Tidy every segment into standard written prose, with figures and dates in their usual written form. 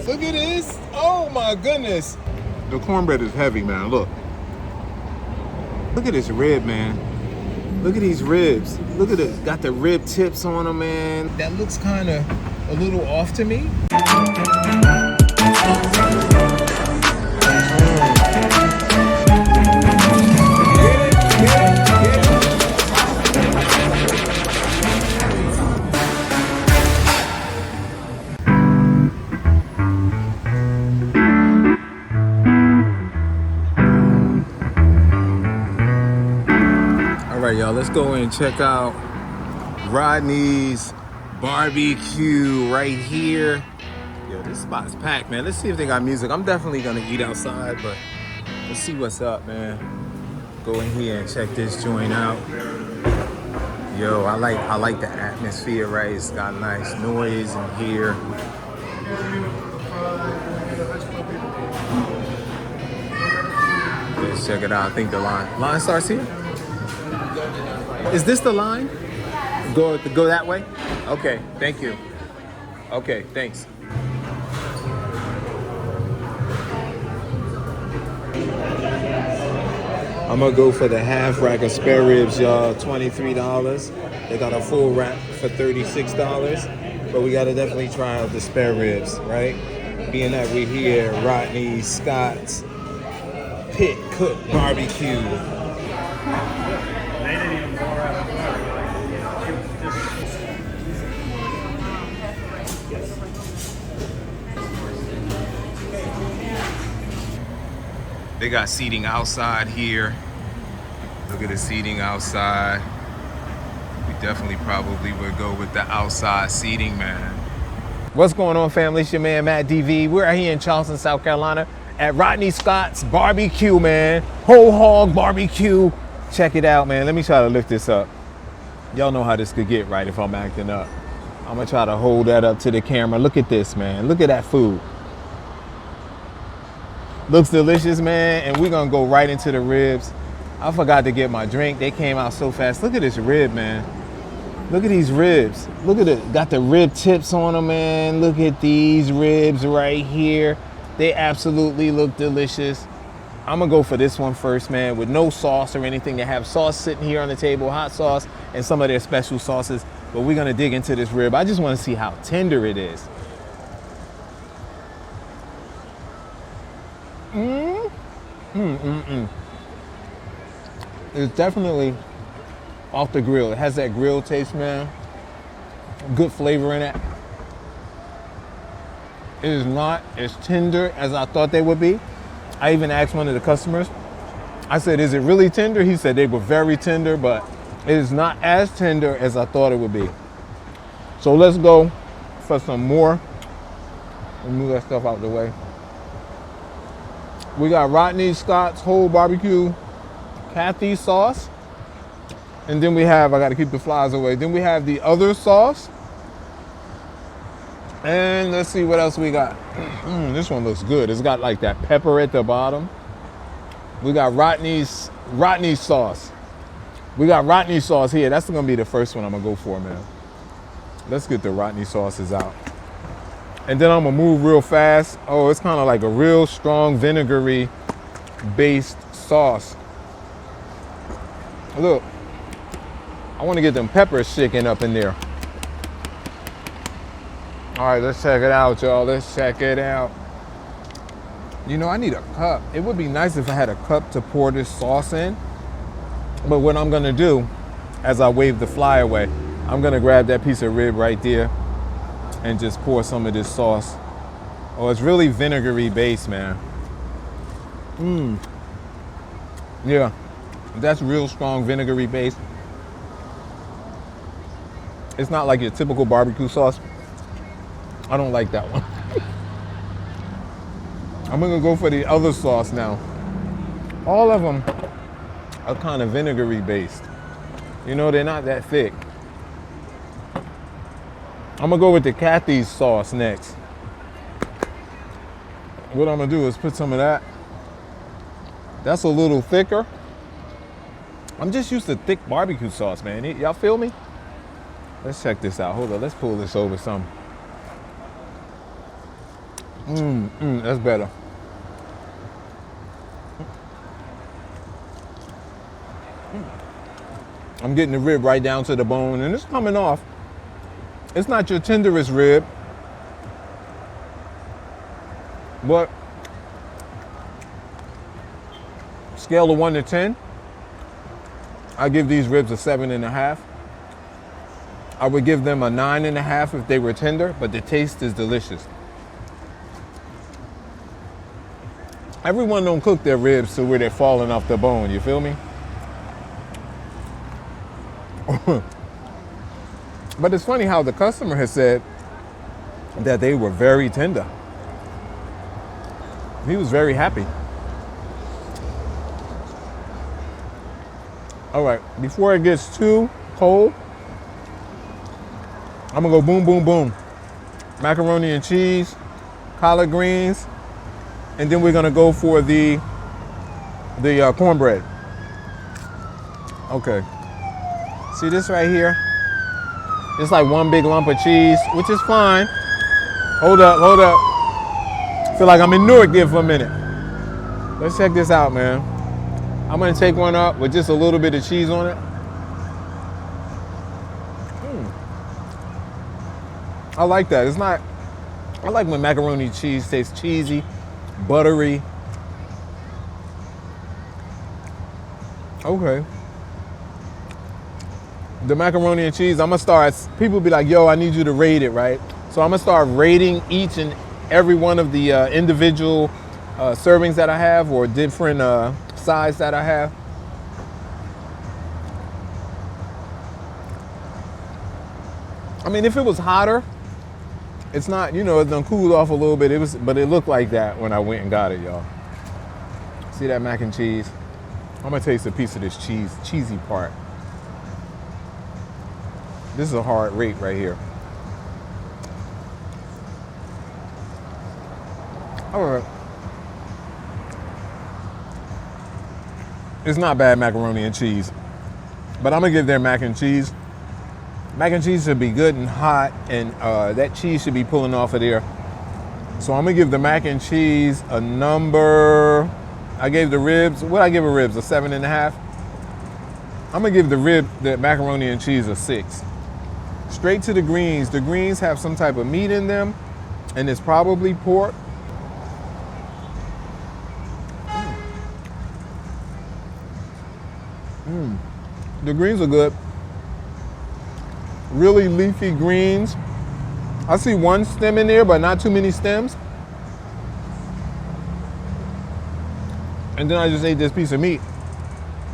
Look at this. Oh my goodness. The cornbread is heavy, man. Look. Look at this rib, man. Look at these ribs. Look at it. Got the rib tips on them, man. That looks kind of a little off to me. Y'all, let's go and check out Rodney's BBQ right here. Yo, this spot's packed, man. Let's see if they got music. I'm definitely gonna eat outside, but let's see what's up, man. Go in here and check this joint out. Yo, I like the atmosphere, right? It's got nice noise in here. Let's check it out. I think the line starts here. Is this the line? Go that way? Okay, thank you. Okay, thanks. I'm gonna go for the half rack of spare ribs, y'all. $23. They got a full rack for $36, but we gotta definitely try out the spare ribs, right? Being that we're here, Rodney Scott's Pit Cook Barbecue. They got seating outside here. Look at the seating outside. We definitely probably would go with the outside seating, man. What's going on, family? It's your man, Matt DV. We're out here in Charleston, South Carolina at Rodney Scott's BBQ, man. Whole hog barbecue. Check it out, man. Let me try to lift this up. Y'all know how this could get, right, if I'm acting up. I'm gonna try to hold that up to the camera. Look at this, man. Look at that food. Looks delicious, man, and we're gonna go right into the ribs. I forgot to get my drink. They came out so fast. Look at this rib, man. Look at these ribs. Look at it. Got the rib tips on them, man. Look at these ribs right here. They absolutely look delicious. I'm gonna go for this one first, man, with no sauce or anything. They have sauce sitting here on the table, hot sauce, and some of their special sauces. But we're gonna dig into this rib. I just wanna see how tender it is. It's definitely off the grill. It has that grill taste, man. Good flavor in it. It is not as tender as I thought they would be. I even asked one of the customers, I said, is it really tender? He said they were very tender, but it is not as tender as I thought it would be. So let's go for some more. Let me move that stuff out the way. We got Rodney Scott's whole barbecue Kathy sauce. And then we have, I gotta keep the flies away. Then we have the other sauce. And let's see what else we got. This one looks good. It's got like that pepper at the bottom. We got Rodney's sauce. We got Rodney sauce here. That's gonna be the first one I'm gonna go for, man. Let's get the Rodney sauces out. And then I'm gonna move real fast. Oh, it's kind of like a real strong vinegary based sauce. Look, I wanna get them peppers shaking up in there. All right, let's check it out, y'all. Let's check it out. You know, I need a cup. It would be nice if I had a cup to pour this sauce in. But what I'm gonna do, as I wave the fly away, I'm gonna grab that piece of rib right there and just pour some of this sauce. Oh, it's really vinegary based, man. Yeah, that's real strong vinegary based. It's not like your typical barbecue sauce. I don't like that one. I'm gonna go for the other sauce now. All of them are kind of vinegary based. You know, they're not that thick. I'm gonna go with the Kathy's sauce next. What I'm gonna do is put some of that. That's a little thicker. I'm just used to thick barbecue sauce, man. Y'all feel me? Let's check this out. Hold on, let's pull this over some. That's better. I'm getting the rib right down to the bone, and it's coming off. It's not your tenderest rib, but scale of 1 to 10, I give these ribs a 7.5. I would give them a 9.5 if they were tender, but the taste is delicious. Everyone don't cook their ribs to where they're falling off the bone, you feel me? But it's funny how the customer has said that they were very tender. He was very happy. All right, before it gets too cold, I'm gonna go boom, boom, boom. Macaroni and cheese, collard greens, and then we're gonna go for the cornbread. Okay. See this right here? It's like one big lump of cheese, which is fine. Hold up, hold up. Feel like I'm in Newark there for a minute. Let's check this out, man. I'm gonna take one up with just a little bit of cheese on it. I like that. It's not, I like when macaroni and cheese tastes cheesy, buttery. Okay. The macaroni and cheese, I'm gonna start, people be like, yo, I need you to rate it, right? So I'm gonna start rating each and every one of the individual servings that I have, or different size that I have. I mean, if it was hotter, it's not, you know, it's done cooled off a little bit. But it looked like that when I went and got it, y'all. See that mac and cheese? I'm gonna taste a piece of this cheesy part. This is a hard rate right here. All right. It's not bad macaroni and cheese, but I'm gonna give their mac and cheese. Mac and cheese should be good and hot, and that cheese should be pulling off of there. So I'm gonna give the mac and cheese a number. I gave the ribs, what I give a ribs, a 7.5. I'm gonna give the macaroni and cheese a 6. Straight to the greens. The greens have some type of meat in them, and it's probably pork. The greens are good. Really leafy greens. I see one stem in there, but not too many stems. And then I just ate this piece of meat.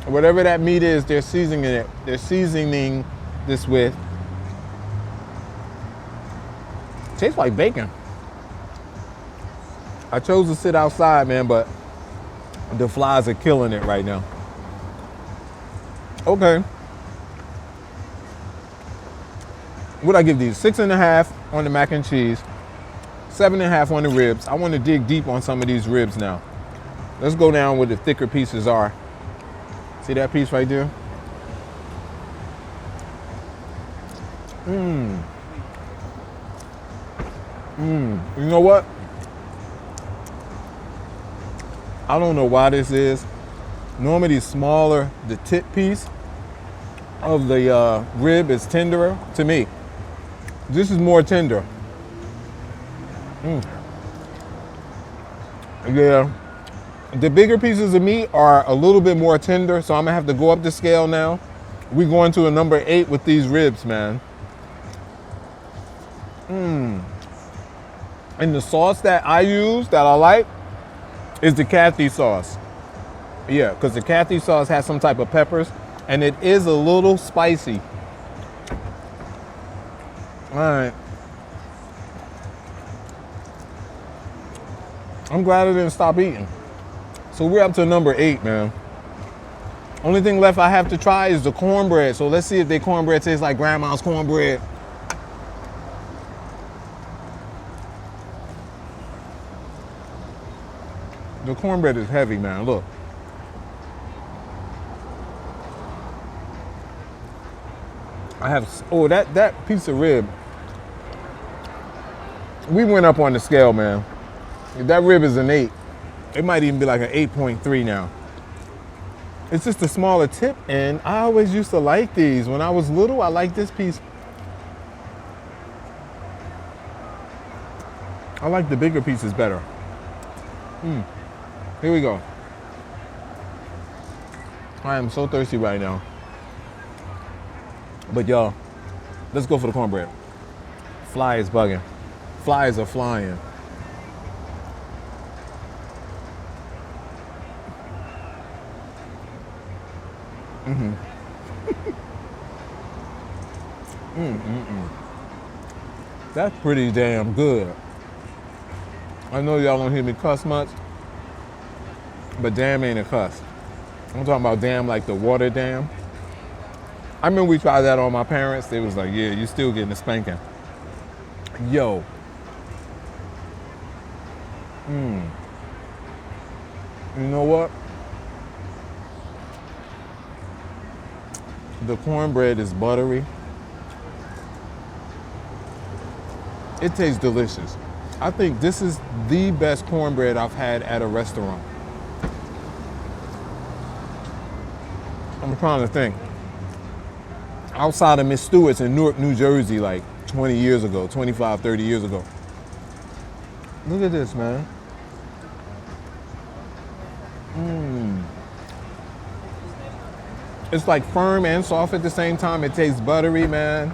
Whatever that meat is, they're seasoning it. They're seasoning this with. Tastes like bacon. I chose to sit outside, man, but the flies are killing it right now. Okay. What I give these? 6.5 on the mac and cheese, 7.5 on the ribs. I want to dig deep on some of these ribs now. Let's go down where the thicker pieces are. See that piece right there? You know what? I don't know why this is. Normally smaller, the tip piece of the rib is tenderer to me. This is more tender. Yeah. The bigger pieces of meat are a little bit more tender, so I'm gonna have to go up the scale now. We're going to a number 8 with these ribs, man. And the sauce that I use, that I like, is the Kathy sauce. Yeah, because the Kathy sauce has some type of peppers, and it is a little spicy. All right. I'm glad I didn't stop eating. So we're up to number 8, man. Only thing left I have to try is the cornbread. So let's see if their cornbread tastes like grandma's cornbread. The cornbread is heavy, man. Look. I have, oh, that piece of rib. We went up on the scale, man. If that rib is an 8, it might even be like an 8.3 now. It's just a smaller tip, and I always used to like these. When I was little, I liked this piece. I like the bigger pieces better. Here we go. I am so thirsty right now. But y'all, let's go for the cornbread. Fly is bugging. Flies are flying. That's pretty damn good. I know y'all don't hear me cuss much, but damn ain't a cuss. I'm talking about damn like the water dam. I remember we tried that on my parents. They was like, yeah, you still getting a spanking. Yo. You know what? The cornbread is buttery. It tastes delicious. I think this is the best cornbread I've had at a restaurant. I'm trying to think. Outside of Miss Stewart's in Newark, New Jersey, like 20 years ago, 25, 30 years ago. Look at this, man. It's like firm and soft at the same time. It tastes buttery, man.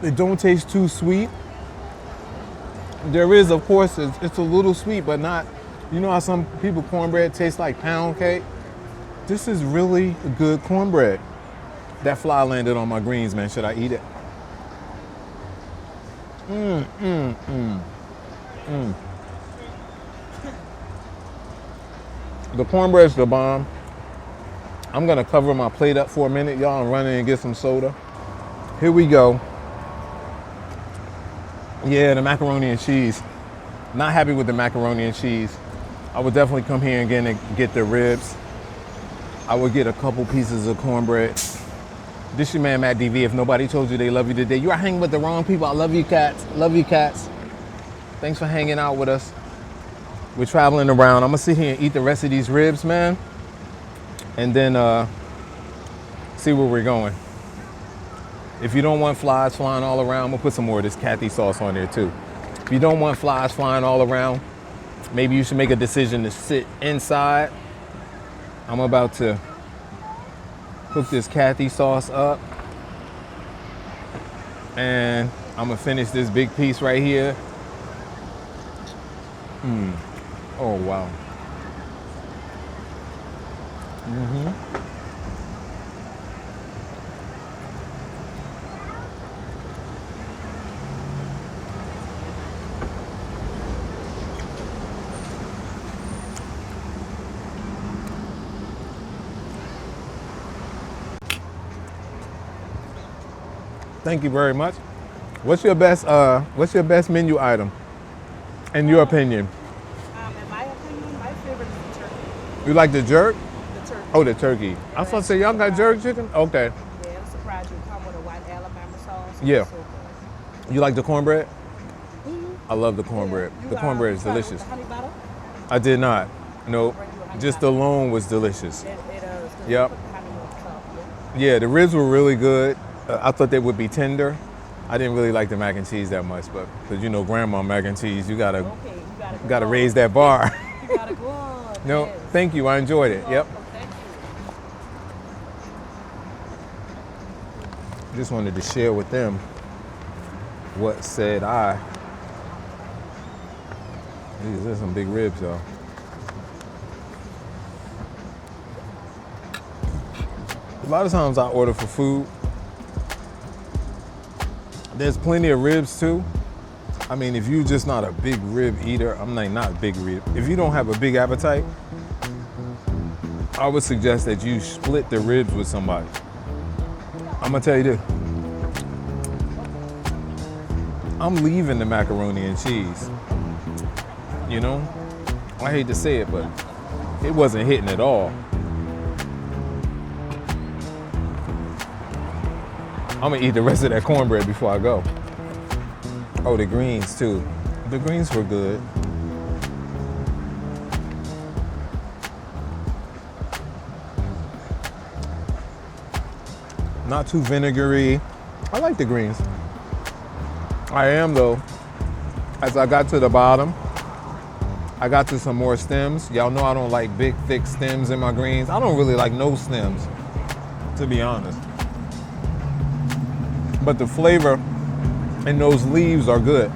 It don't taste too sweet. There is, of course, it's a little sweet, but not, you know how some people cornbread tastes like pound cake? This is really good cornbread. That fly landed on my greens, man. Should I eat it? The cornbread's the bomb. I'm gonna cover my plate up for a minute, y'all, and run in and get some soda. Here we go. Yeah, the macaroni and cheese. Not happy with the macaroni and cheese. I would definitely come here again and get the ribs. I would get a couple pieces of cornbread. This your man, Matt DV. If nobody told you they love you today, you are hanging with the wrong people. I love you, cats. Love you, cats. Thanks for hanging out with us. We're traveling around. I'm gonna sit here and eat the rest of these ribs, man. And then see where we're going. If you don't want flies flying all around, I'm gonna put some more of this Kathy sauce on there too. If you don't want flies flying all around, maybe you should make a decision to sit inside. I'm about to cook this Kathy sauce up. And I'm gonna finish this big piece right here. Oh, wow. Thank you very much. What's your best menu item, in your opinion? In my opinion, my favorite is the turkey. You like the jerk? The turkey. Oh, the turkey. I was supposed to say, y'all got jerk chicken? Okay. Yeah, I'm surprised you come with a white Alabama sauce. Yeah. So good. You like the cornbread? I love the cornbread. Yeah. The cornbread is delicious. The honey butter? I did not. Nope. Bring you a honey Just butter. alone was delicious. It is. 'Cause Yep. you put the honey on top, Yeah, the ribs were really good. I thought they would be tender. I didn't really like the mac and cheese that much, but because you know grandma mac and cheese, you gotta Okay, you gotta go raise that bar. You gotta go on. No, Yes. thank you. I enjoyed it. Yep. Oh, thank you. Just wanted to share with them what said I. These are some big ribs, y'all. A lot of times I order for food. There's plenty of ribs too. I mean, if you're just not a big rib eater, I'm like not big rib. If you don't have a big appetite, I would suggest that you split the ribs with somebody. I'm gonna tell you this. I'm leaving the macaroni and cheese. You know? I hate to say it, but it wasn't hitting at all. I'm gonna eat the rest of that cornbread before I go. Oh, the greens too. The greens were good. Not too vinegary. I like the greens. I am though. As I got to the bottom, I got to some more stems. Y'all know I don't like big, thick stems in my greens. I don't really like no stems, to be honest. But the flavor in those leaves are good.